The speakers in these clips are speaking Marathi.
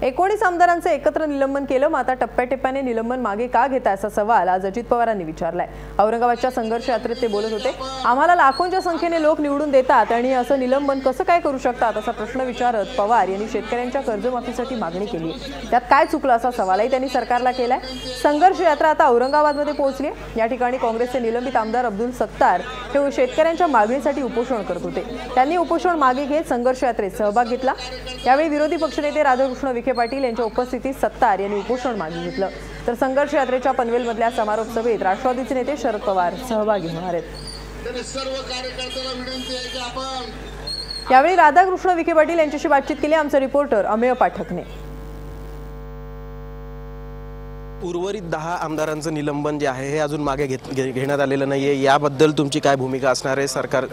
19 आमदारांचे एकत्र निलंबन केलं, मात्र टप्प्याटप्प्याने निलंबन मागे का घेताय असा सवाल आज अजित पवारांनी विचारलाय। औरंगाबादच्या संघर्ष यात्रेत ते बोलत होते। आम्हाला लाखोंच्या संख्येने लोक निवडून देतात आणि असं निलंबन कसं काय करू शकतात असा प्रश्न विचारत पवार यांनी शेतकऱ्यांच्या कर्जमाफीसाठी मागणी केली। त्यात काय चुकलं असा सवालही त्यांनी सरकारला केलाय। संघर्ष यात्रा आता औरंगाबादमध्ये पोहोचली। या ठिकाणी काँग्रेसचे निलंबित आमदार अब्दुल सत्तार हे शेतकऱ्यांच्या मागणीसाठी उपोषण करत होते। त्यांनी उपोषण मागे घेत संघर्ष यात्रेत सहभाग घेतला। यावेळी विरोधी पक्षनेते राधाकृष्ण विखे पाटील यांच्या उपस्थितीत सत्तार यांनी उपोषण मागे घेतलं। तर संघर्ष यात्रेच्या पनवेलमधल्या समारोप सभेत राष्ट्रवादीचे नेते शरद पवार सहभागी होणार आहेत। यावेळी राधाकृष्ण विखे पाटील यांच्याशी बातचीत केली आमचे रिपोर्टर अमेय पाठकने। उर्वरित 10 आमदारांचं निलंबन जे आहे हे अजून मागे घेण्यात आलेलं नाहीये, याबद्दल तुमची काय भूमिका असणार आहे? सरकार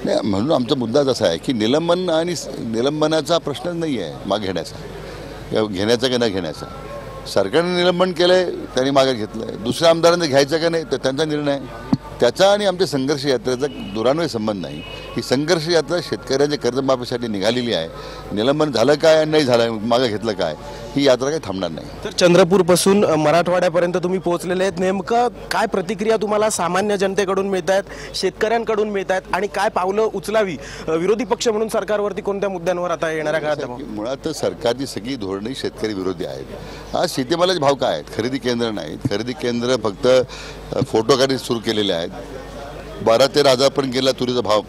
नाही, म्हणून आमचा मुद्दा असा आहे की निलंबन आणि निलंबनाचा प्रश्न नाही आहे मागे घेण्याचा की न घेण्याचा। सरकारने निलंबन केलंय, त्यांनी मागे घेतलंय। दुसऱ्या आमदारांनी घ्यायचं का नाही तर त्यांचा निर्णय। त्याचा आणि आमच्या संघर्ष यात्रेचा दुरान्वय संबंध नाही। ही संघर्ष यात्रा शेतकऱ्यांच्या कर्जमाफीसाठी निघालेली आहे। निलंबन झालं काय आणि नाही झालं, मागे घेतलं काय, ही यात्रा काही थांबणार नाही। तर चंद्रपूरपासून मराठवाड्यापर्यंत तुम्ही पोहोचलेले आहेत, नेमकं काय प्रतिक्रिया तुम्हाला सामान्य जनतेकडून मिळत आहेत, शेतकऱ्यांकडून मिळत आहेत आणि काय पावलं उचलावी विरोधी पक्ष म्हणून सरकारवरती कोणत्या मुद्द्यांवर आता येणाऱ्या काळात? मुळात सरकारची सगळी धोरणे शेतकरी विरोधी आहेत। आज शेतीमालाचे भाव काय आहेत? खरेदी केंद्र नाहीत। खरेदी केंद्र फक्त फोटोसाठी सुरू केलेले आहेत। 12-13 हजारपर्यंत गेला तुरीचा भाव।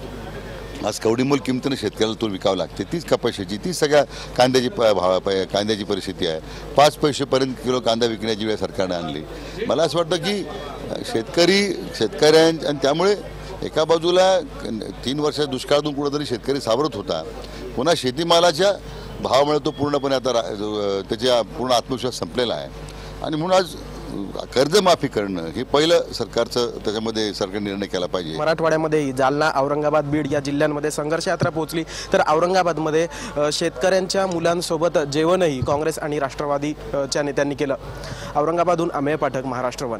आज कवडीमोल किमतीने शेतकऱ्याला तूर विकावं लागते। तीच कपाशीची, तीच सगळ्या कांद्याची परिस्थिती आहे। 5 पैसेपर्यंत किलो कांदा विकण्याची वेळ सरकारने आणली। मला असं वाटतं की शेतकऱ्यां आणि त्यामुळे एका बाजूला 3 वर्ष दुष्काळातून कुठेतरी शेतकरी सावरत होता, पुन्हा शेतीमालाच्या भावामुळे तो पूर्णपणे आता त्याचा पूर्ण आत्मविश्वास संपलेला आहे। आणि म्हणून आज कर्जमाफी करणं हे पहिलं सरकारचं त्याच्यामध्ये सरकार निर्णय केला पाहिजे। मराठवाड्यामध्ये जालना, औरंगाबाद, बीड या जिल्ह्यांमध्ये संघर्ष यात्रा पोहोचली, तर औरंगाबादमध्ये शेतकऱ्यांच्या मुलांसोबत जेवणही काँग्रेस आणि राष्ट्रवादीच्या नेत्यांनी केलं। औरंगाबादहून अमेय पाठक, महाराष्ट्र वन।